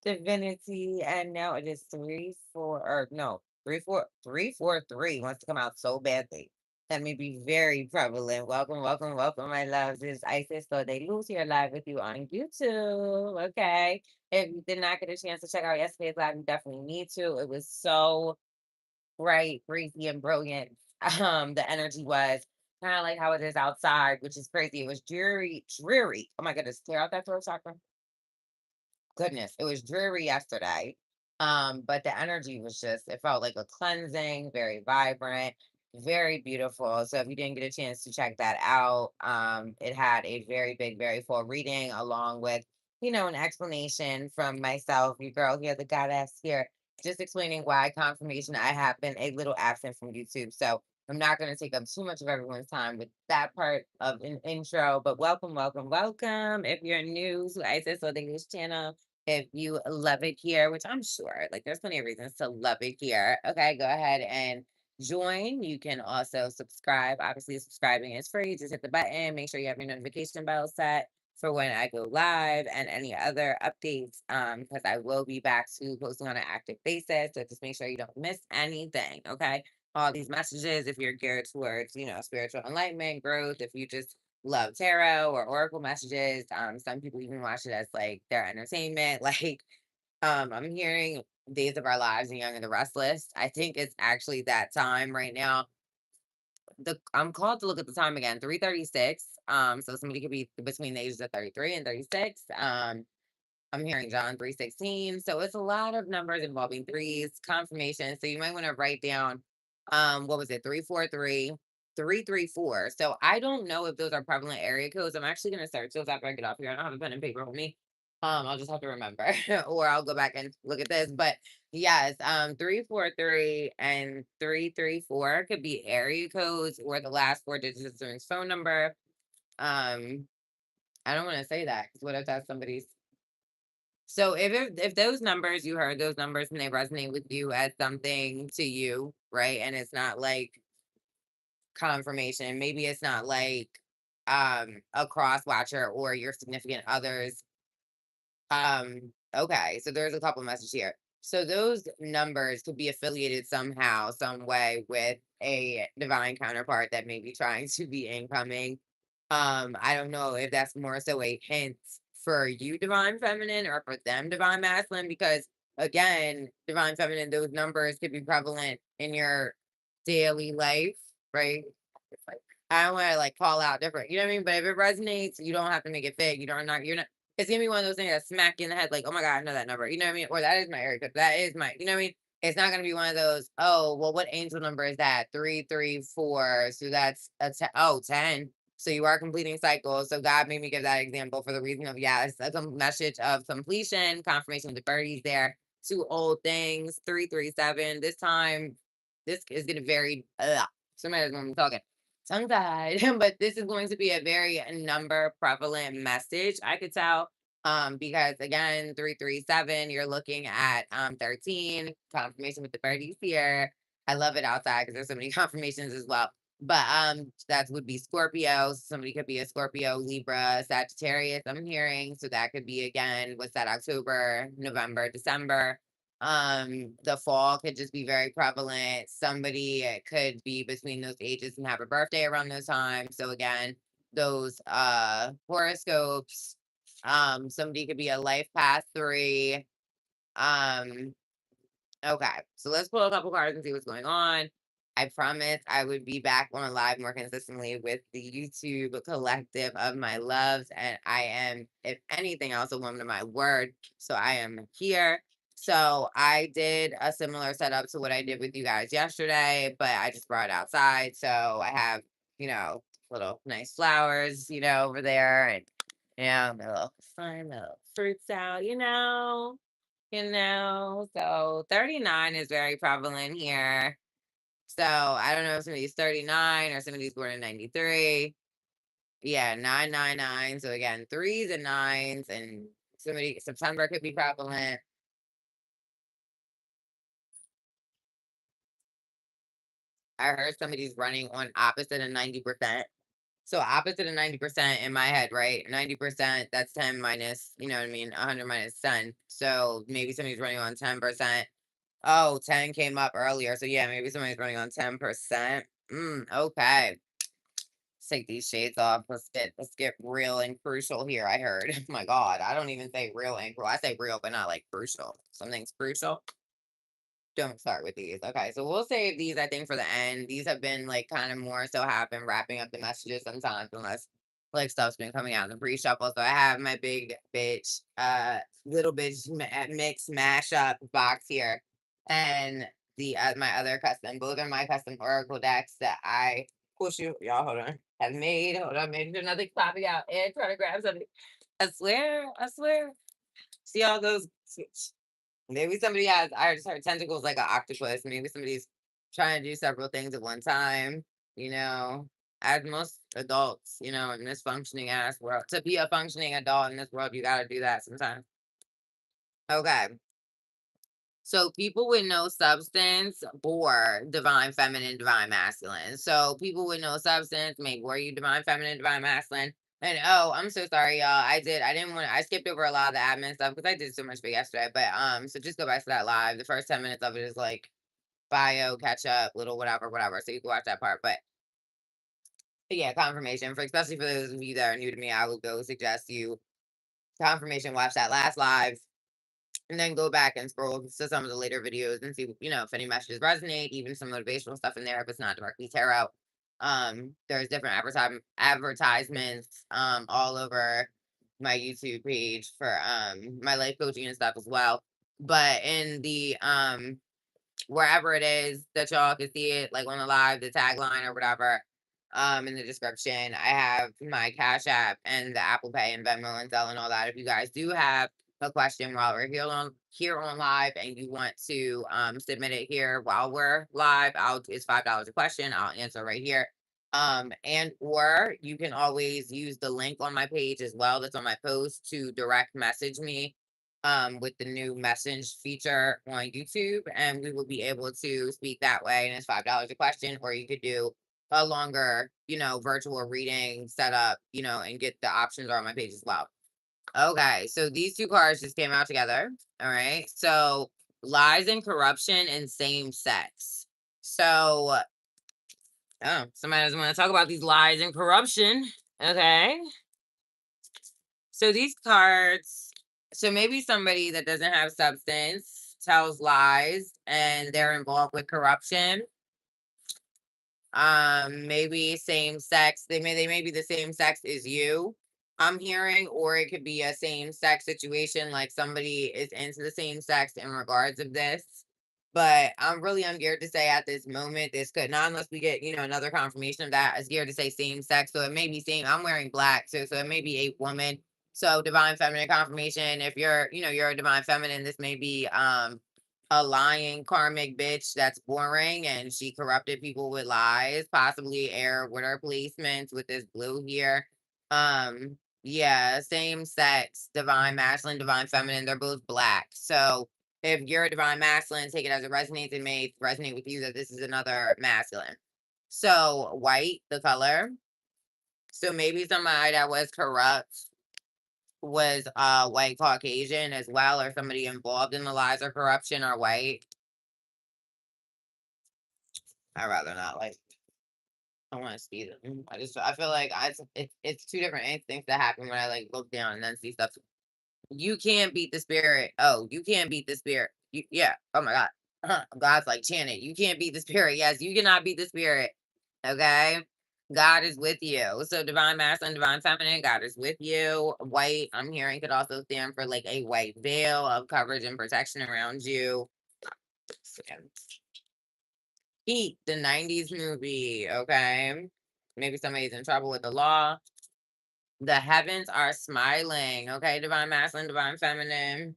divinity, and now it is 3 4 or no 3 4 3 4 3 wants to come out so badly. That may be very prevalent. Welcome, welcome, welcome, my loves. This is Isis So They Lose here live with you on YouTube. Okay. If you did not get a chance to check out yesterday's live, you definitely need to. It was so bright, breezy, and brilliant. The energy was kind of like how it is outside, which is crazy. It was dreary, dreary. Oh my goodness, clear out that throat chakra. Goodness, it was dreary yesterday. But the energy was just, it felt like a cleansing, very vibrant, very beautiful. So if you didn't get a chance to check that out, it had a very big, very full reading along with, an explanation from myself, your girl here, the goddess here, just explaining why confirmation I have been a little absent from YouTube. So I'm not going to take up too much of everyone's time with that part of an intro, but welcome, welcome, welcome. If you're new to Isis or the English channel, if you love it here, which I'm sure, like, there's plenty of reasons to love it here. Okay, go ahead and join. You can also subscribe. Obviously, subscribing is free. Just hit the button. Make sure you have your notification bell set for when I go live and any other updates. Because I will be back to posting on an active basis. So just make sure you don't miss anything. Okay. All these messages, if you're geared towards, spiritual enlightenment, growth, if you just love tarot or oracle messages. Some people even watch it as like their entertainment. Like, I'm hearing Days of Our Lives and Young and the Restless. I think it's actually that time right now. I'm called to look at the time again, 3:36. So somebody could be between the ages of 33 and 36. I'm hearing John 3:16. So it's a lot of numbers involving threes, confirmation. So you might want to write down what was it, 343 334. So I don't know if those are prevalent area codes. I'm actually gonna search those after I get off here. I don't have a pen and paper with me. I'll just have to remember or I'll go back and look at this. But yes, 343 and 334 could be area codes or the last four digits of someone's phone number. Um, I don't want to say that because what if that's somebody's, so if those numbers, you heard those numbers and they resonate with you as something to you, right? And it's not like confirmation, maybe it's not like a cross watcher or your significant others. Okay, so there's a couple messages here. So those numbers could be affiliated somehow, some way with a divine counterpart that may be trying to be incoming. I don't know if that's more so a hint for you, divine feminine, or for them, divine masculine, because again, divine feminine, those numbers could be prevalent in your daily life, right? It's like, I don't want to like call out different, you know what I mean? But if it resonates, you don't have to make it big. You're not, it's gonna be one of those things that smack you in the head, like, oh my God, I know that number. You know what I mean? Or that is my area code. That is my, you know what I mean? It's not gonna be one of those, oh, well, what angel number is that? 334. So that's a 10. Oh, 10. So you are completing cycles. So God made me give that example for the reason of, yes, a message of completion, confirmation of the birdies there. Two old things, 337. This time, this is gonna vary. Somebody doesn't want me talking tongue tied, but this is going to be a very number prevalent message. I could tell, because again, 337, you're looking at 13 confirmation with the birdies here. I love it outside because there's so many confirmations as well. But that would be Scorpio. Somebody could be a Scorpio, Libra, Sagittarius. I'm hearing, so that could be again. What's that? October, November, December. The fall could just be very prevalent. Somebody could be between those ages and have a birthday around those times. So again, those horoscopes. Somebody could be a life path 3. Um, okay, so let's pull a couple cards and see what's going on. I promise I would be back on live more consistently with the YouTube collective of my loves. And I am, if anything else, a woman of my word. So I am here. So I did a similar setup to what I did with you guys yesterday, but I just brought it outside. So I have, little nice flowers, over there, and my little fun little fruits out, so 39 is very prevalent here. So I don't know if somebody's 39 or somebody's born in 93. Yeah, 999. So again, threes and nines, and September could be prevalent. I heard somebody's running on opposite of 90%. So opposite of 90% in my head, right? 90%, that's 10 minus, you know what I mean? 100 minus 10. So maybe somebody's running on 10%. Oh, 10 came up earlier. So yeah, maybe somebody's running on 10%. Okay. Let's take these shades off. Let's get real and crucial here. I heard. Oh my God. I don't even say real and crucial. I say real, but not like crucial. Something's crucial. Don't start with these. Okay, so we'll save these, I think, for the end. These have been like kind of more so have been wrapping up the messages sometimes, unless like stuff's been coming out in the pre-shuffle. So I have my big bitch, little bitch mix mashup box here, and the my other custom. Both are my custom oracle decks that I push you, y'all. Hold on, have made. Hold on, maybe there's nothing popping out and trying to grab something. I swear, I swear. See all those. Maybe somebody has, I just heard tentacles like an octopus. Maybe somebody's trying to do several things at one time, you know, as most adults, you know, in this functioning ass world. To be a functioning adult in this world, you got to do that sometimes. Okay. So people with no substance or divine feminine, divine masculine. So people with no substance, maybe were you divine feminine, divine masculine? And oh, I'm so sorry, y'all. I didn't want to, I skipped over a lot of the admin stuff because I did so much for yesterday. But so just go back to that live. The first 10 minutes of it is like bio, catch up, little whatever, whatever. So you can watch that part. But yeah, confirmation for especially for those of you that are new to me, I would go suggest you confirmation, watch that last live and then go back and scroll to some of the later videos and see, you know, if any messages resonate, even some motivational stuff in there if it's not directly tarot. There's different advertisements all over my YouTube page for my life coaching and stuff as well. But in the wherever it is that y'all can see it, like on the live, the tagline or whatever, in the description, I have my Cash App and the Apple Pay and Venmo and Zelle and all that. If you guys do have a question while we're here on live and you want to submit it here while we're live, it's $5 a question. I'll answer right here. And or you can always use the link on my page as well that's on my post to direct message me with the new message feature on YouTube, and we will be able to speak that way. And it's $5 a question, or you could do a longer, you know, virtual reading setup, you know, and get the options are on my page as well. Okay, so these two cards just came out together. All right, so lies and corruption and same sex. So, oh, somebody doesn't want to talk about these lies and corruption. Okay, so these cards, so maybe somebody that doesn't have substance tells lies and they're involved with corruption. Maybe same sex. They may be the same sex as you. I'm hearing, or it could be a same sex situation, like somebody is into the same sex in regards of this. But I'm scared to say at this moment, this could not unless we get, you know, another confirmation of that. I'm scared to say same sex. So it may be same. I'm wearing black, so it may be a woman. So divine feminine confirmation. If you're, you know, you're a divine feminine, this may be a lying karmic bitch that's boring and she corrupted people with lies, possibly air with her placements with this blue here. Yeah, same sex, divine masculine, divine feminine, they're both black. So if you're a divine masculine, take it as it resonates and may resonate with you that this is another masculine. So white, the color. So maybe somebody that was corrupt was white Caucasian as well, or somebody involved in the lies or corruption are white. I rather not like. I want to see them. I feel like it's two different instincts that happen when I like look down and then see stuff. You can't beat the spirit. Oh, you can't beat the spirit. Yeah. Oh my God. God's like Janet. You can't beat the spirit. Yes, you cannot beat the spirit. Okay. God is with you. So divine masculine, divine feminine, God is with you. White, I'm hearing could also stand for like a white veil of coverage and protection around you. Heat, the 90s movie. Okay. Maybe somebody's in trouble with the law. The heavens are smiling. Okay. Divine masculine, divine feminine.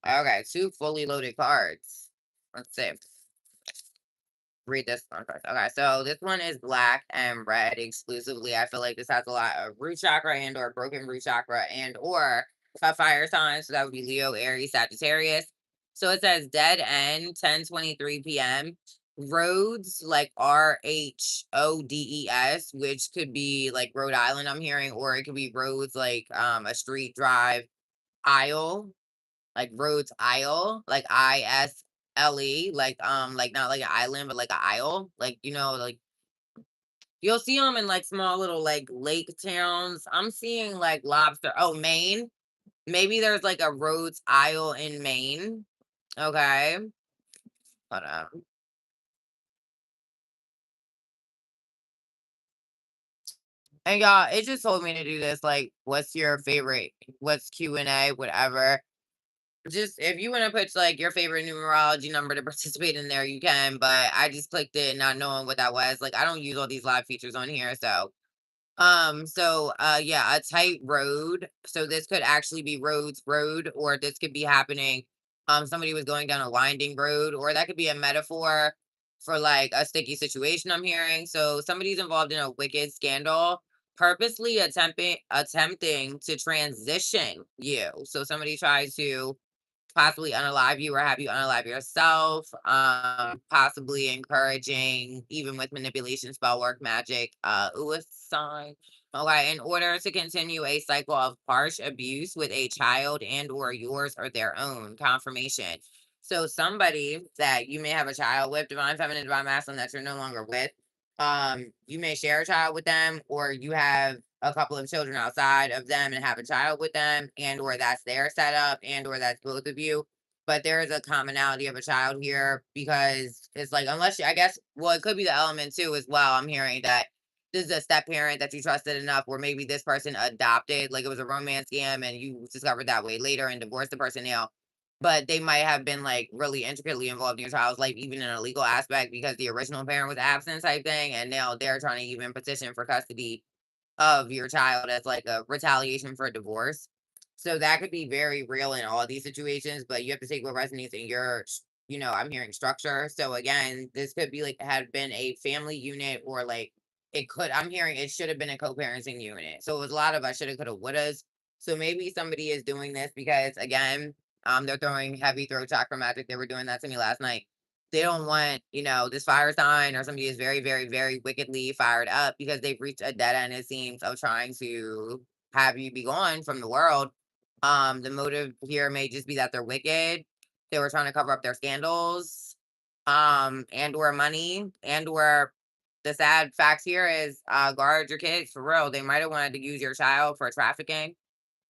Okay. Two fully loaded cards. Let's see. Read this one first. Okay, so this one is black and red exclusively. I feel like this has a lot of root chakra and or broken root chakra and or a fire sign. So that would be Leo, Aries, Sagittarius. So it says dead end 10:23 p.m. Rhodes, like RHODES, which could be like Rhode Island, I'm hearing, or it could be roads like a street drive aisle, like roads aisle, like ISLE, like not like an island, but like an aisle. Like, like you'll see them in like small little like lake towns. I'm seeing like lobster. Oh, Maine. Maybe there's like a roads aisle in Maine. Okay. Hold on. And y'all, it just told me to do this. Like, what's your favorite? What's Q&A? Whatever. Just if you want to put like your favorite numerology number to participate in there, you can. But I just clicked it, not knowing what that was. Like, I don't use all these live features on here, so yeah, a tight road. So this could actually be roads road, or this could be happening. Somebody was going down a winding road, or that could be a metaphor for like a sticky situation I'm hearing. So somebody's involved in a wicked scandal, purposely attempting to transition you. So somebody tries to possibly unalive you or have you unalive yourself, possibly encouraging, even with manipulation, spell work, magic, ooh, a sign. Okay, in order to continue a cycle of harsh abuse with a child and or yours or their own confirmation. So somebody that you may have a child with, divine feminine, divine masculine, that you're no longer with, you may share a child with them, or you have a couple of children outside of them and have a child with them, and or that's their setup, and or that's both of you. But there is a commonality of a child here, because it's like, unless you, I guess, well, it could be the element too as well. I'm hearing that this is a step parent that you trusted enough, where maybe this person adopted, like it was a romance scam and you discovered that way later and divorced the person now. But they might have been like really intricately involved in your child's life, even in a legal aspect, because the original parent was absent type thing. And now they're trying to even petition for custody of your child as like a retaliation for divorce. So that could be very real in all these situations, but you have to take what resonates in your, I'm hearing structure. So again, this could be like had been a family unit, or like I'm hearing it should have been a co-parenting unit. So it was a lot of I shoulda, coulda, wouldas. So maybe somebody is doing this because again, they're throwing heavy throat chakra magic. They were doing that to me last night. They don't want, this fire sign or somebody is very, very, very wickedly fired up because they've reached a dead end, it seems, of trying to have you be gone from the world. The motive here may just be that they're wicked. They were trying to cover up their scandals, and or money, and or the sad fact here is guard your kids for real. They might have wanted to use your child for trafficking.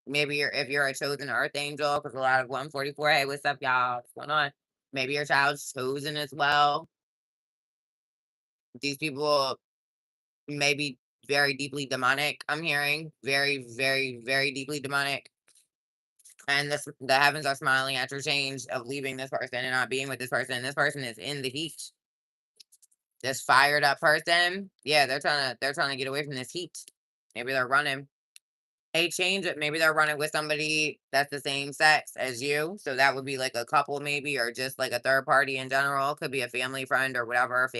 Maybe if you're a chosen earth angel, because a lot of 144, hey, what's up, y'all? What's going on? Maybe your child's chosen as well. These people may be very deeply demonic. I'm hearing very, very, very deeply demonic. And the heavens are smiling at your change of leaving this person and not being with this person. This person is in the heat. This fired up person, yeah, they're trying to get away from this heat. Maybe they're running. A change, maybe they're running with somebody that's the same sex as you. So that would be like a couple, maybe, or just like a third party in general. Could be a family friend or whatever. I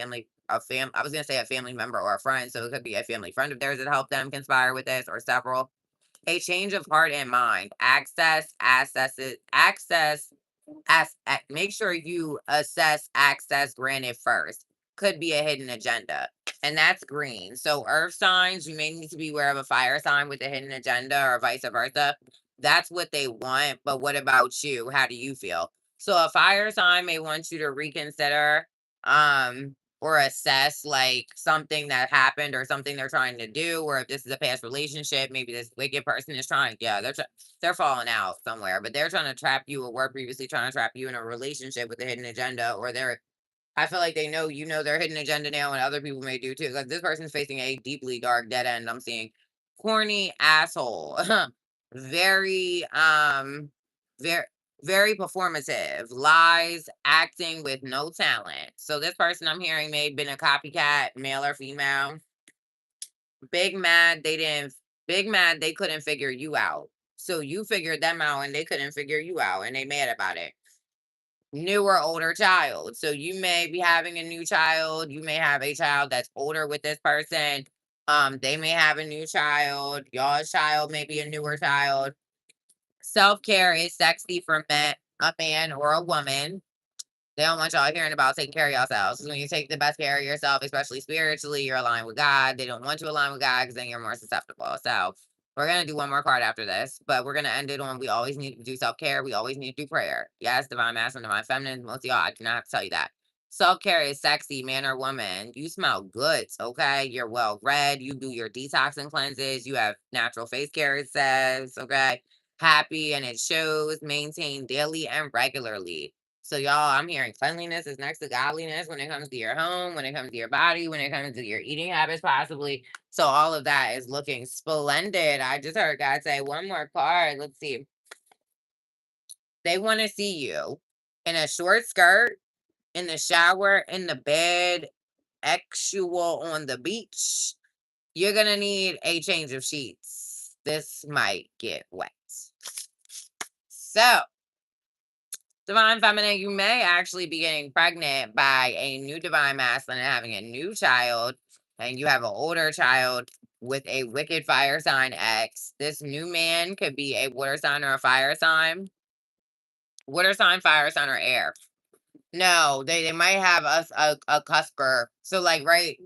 was gonna say a family member or a friend. So it could be a family friend of theirs that helped them conspire with this, or several. A change of heart and mind. Make sure you assess access granted first. Could be a hidden agenda. And that's green. So earth signs, you may need to be aware of a fire sign with a hidden agenda, or vice versa. That's what they want. But what about you? How do you feel? So a fire sign may want you to reconsider, or assess like something that happened or something they're trying to do, or if this is a past relationship, maybe this wicked person is trying, yeah, they're falling out somewhere, but they're trying to trap you, or were previously trying to trap you in a relationship with a hidden agenda, or I feel like they know, their hidden agenda now, and other people may do too. Like this person's facing a deeply dark dead end. I'm seeing corny asshole, very, very, very performative, lies, acting with no talent. So this person I'm hearing may have been a copycat, male or female. Big mad they didn't. Big mad they couldn't figure you out. So you figured them out, and they couldn't figure you out, and they mad about it. New or older child. So you may be having a new child. You may have a child that's older with this person. They may have a new child. Y'all's child may be a newer child. Self-care is sexy for a man or a woman. They don't want y'all hearing about taking care of yourselves. 'Cause when you take the best care of yourself, especially spiritually, you're aligned with God. They don't want you aligned with God because then you're more susceptible. So we're gonna do one more card after this, but we're gonna end it on we always need to do self-care. We always need to do prayer. Yes, divine masculine, divine feminine. Most of y'all, I cannot have to tell you that. Self-care is sexy, man or woman. You smell good, okay? You're well read. You do your detox and cleanses. You have natural face care, it says, okay? Happy and it shows, maintain daily and regularly. So y'all, I'm hearing cleanliness is next to godliness when it comes to your home, when it comes to your body, when it comes to your eating habits, possibly. So all of that is looking splendid. I just heard God say one more card. Let's see. They want to see you in a short skirt, in the shower, in the bed, actual on the beach. You're gonna need a change of sheets. This might get wet. So divine feminine, you may actually be getting pregnant by a new divine masculine and having a new child, and you have an older child with a wicked fire sign X. This new man could be a water sign or a fire sign. Water sign, fire sign, or air. No, they might have a cusper. So like right,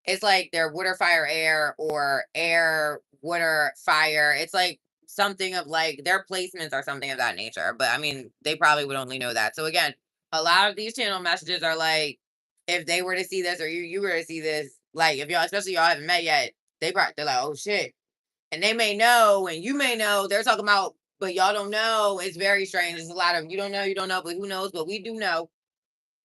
it's like they're water, fire, air, or air, water, fire. It's like something of like their placements are something of that nature. But I mean, they probably would only know that. So again, a lot of these channel messages are like, if they were to see this or you were to see this, like if y'all, especially y'all haven't met yet, they're like, oh shit. And they may know, and you may know, they're talking about, but y'all don't know. It's very strange. There's a lot of you don't know, but who knows? But we do know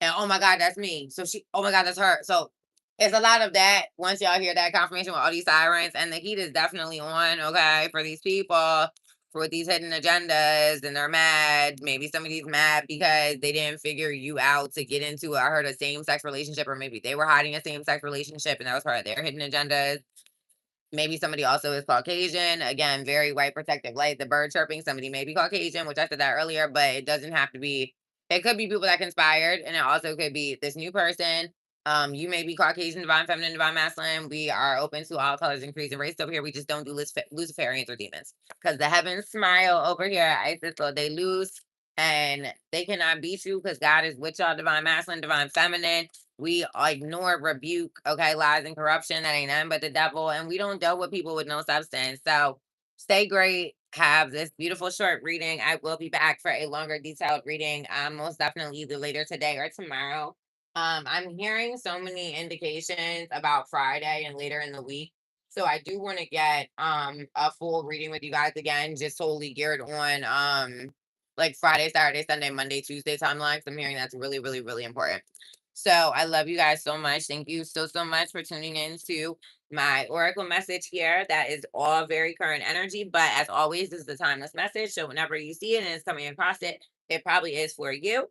and oh my God, that's me. So she, oh my God, that's her. So it's a lot of that. Once y'all hear that confirmation with all these sirens, and the heat is definitely on, okay, for these people with these hidden agendas, and they're mad. Maybe somebody's mad because they didn't figure you out to get into, I heard, a same sex relationship, or maybe they were hiding a same sex relationship and that was part of their hidden agendas. Maybe somebody also is Caucasian. Again, very white protective light. The bird chirping, somebody may be Caucasian, which I said that earlier, but it doesn't have to be. It could be people that conspired, and it also could be this new person. You may be Caucasian, divine feminine, divine masculine. We are open to all colors and creeds and race over here. We just don't do Luciferians or demons. Because the heavens smile over here. Isis, so they lose. And they cannot beat you because God is with y'all, divine masculine, divine feminine. We ignore rebuke, okay, lies and corruption. That ain't nothing but the devil. And we don't deal with people with no substance. So stay great. Have this beautiful short reading. I will be back for a longer detailed reading. Most definitely either later today or tomorrow. I'm hearing so many indications about Friday and later in the week. So I do want to get a full reading with you guys again, just totally geared on like Friday, Saturday, Sunday, Monday, Tuesday timelines. I'm hearing that's really, really, really important. So I love you guys so much. Thank you so much for tuning in to my oracle message here. That is all very current energy, but as always, this is a timeless message. So whenever you see it and it's coming across it, it probably is for you.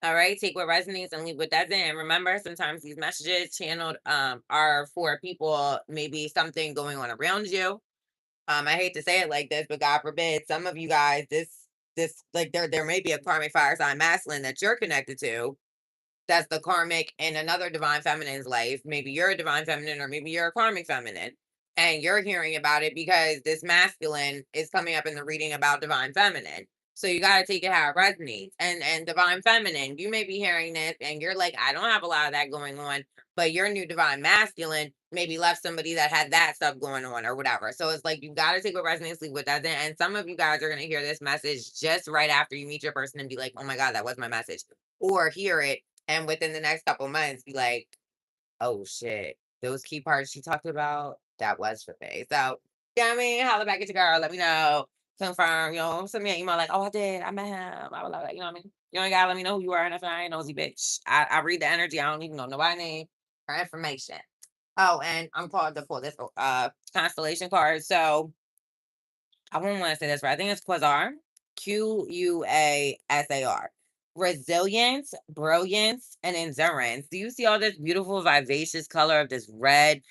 All right, take what resonates and leave what doesn't. And remember, sometimes these messages channeled are for people, maybe something going on around you. I hate to say it like this, but God forbid, some of you guys, this like there may be a karmic fire sign masculine that you're connected to, that's the karmic in another divine feminine's life. Maybe you're a divine feminine or maybe you're a karmic feminine. And you're hearing about it because this masculine is coming up in the reading about divine feminine. So you got to take it how it resonates. And divine feminine, you may be hearing this and you're like, I don't have a lot of that going on, but your new divine masculine maybe left somebody that had that stuff going on or whatever. So it's like you got to take what resonates, leave what doesn't. And some of you guys are going to hear this message just right after you meet your person and be like, oh my God, that was my message. Or hear it and within the next couple months be like, oh shit, those key parts she talked about, that was for me. So, you know what I mean? Holla back at your girl, let me know, confirm, send me an email like, oh, I did, I met him, I would love that, you know what I mean? You ain't gotta let me know who you are, and if I ain't nosy bitch. I read the energy, I don't even know nobody's name or information. Oh, and I'm called to pull this constellation card. So I wouldn't want to say this right. I think it's Quasar. Quasar. Resilience, brilliance, and endurance. Do you see all this beautiful, vivacious color of this red,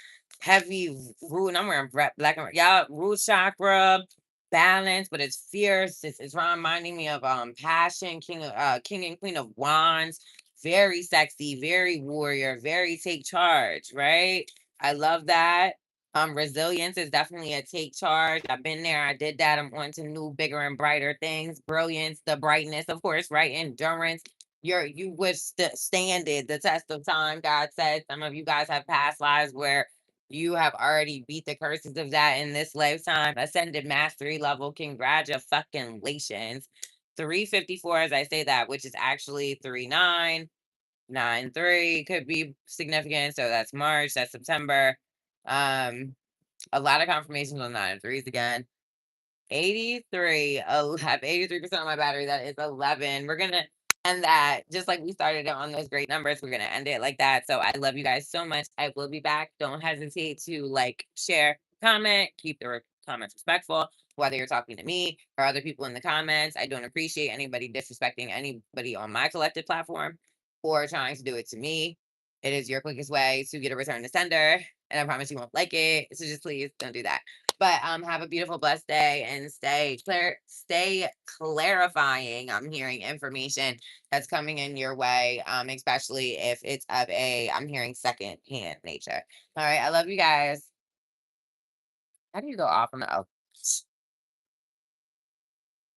heavy root? And I'm wearing black and red. Yeah, root chakra, balance, but it's fierce. It's reminding me of passion, king and queen of wands. Very sexy, very warrior, very take charge, right? I love that. Resilience is definitely a take charge. I've been there. I did that. I'm on to new, bigger, and brighter things. Brilliance, the brightness, of course, right? Endurance. you stand it the test of time. God said some of you guys have past lives where you have already beat the curses of that in this lifetime. Ascended mastery level. Congratulations. 354 as I say that, which is actually 3993 could be significant. So that's March, that's September. Um, a lot of confirmations on 9 and 3s again. 83. Oh, have 83% of my battery. That is 11. We're gonna end that just like we started it on those great numbers. We're gonna end it like that. So I love you guys so much. I will be back. Don't hesitate to like, share, comment, keep the comments respectful, whether you're talking to me or other people in the comments. I don't appreciate anybody disrespecting anybody on my collective platform or trying to do it to me. It is your quickest way to get a return to sender. And I promise you won't like it. So just please don't do that. But have a beautiful, blessed day and stay clarifying. I'm hearing information that's coming in your way, especially if it's of I'm hearing second hand nature. All right. I love you guys. How do you go off on the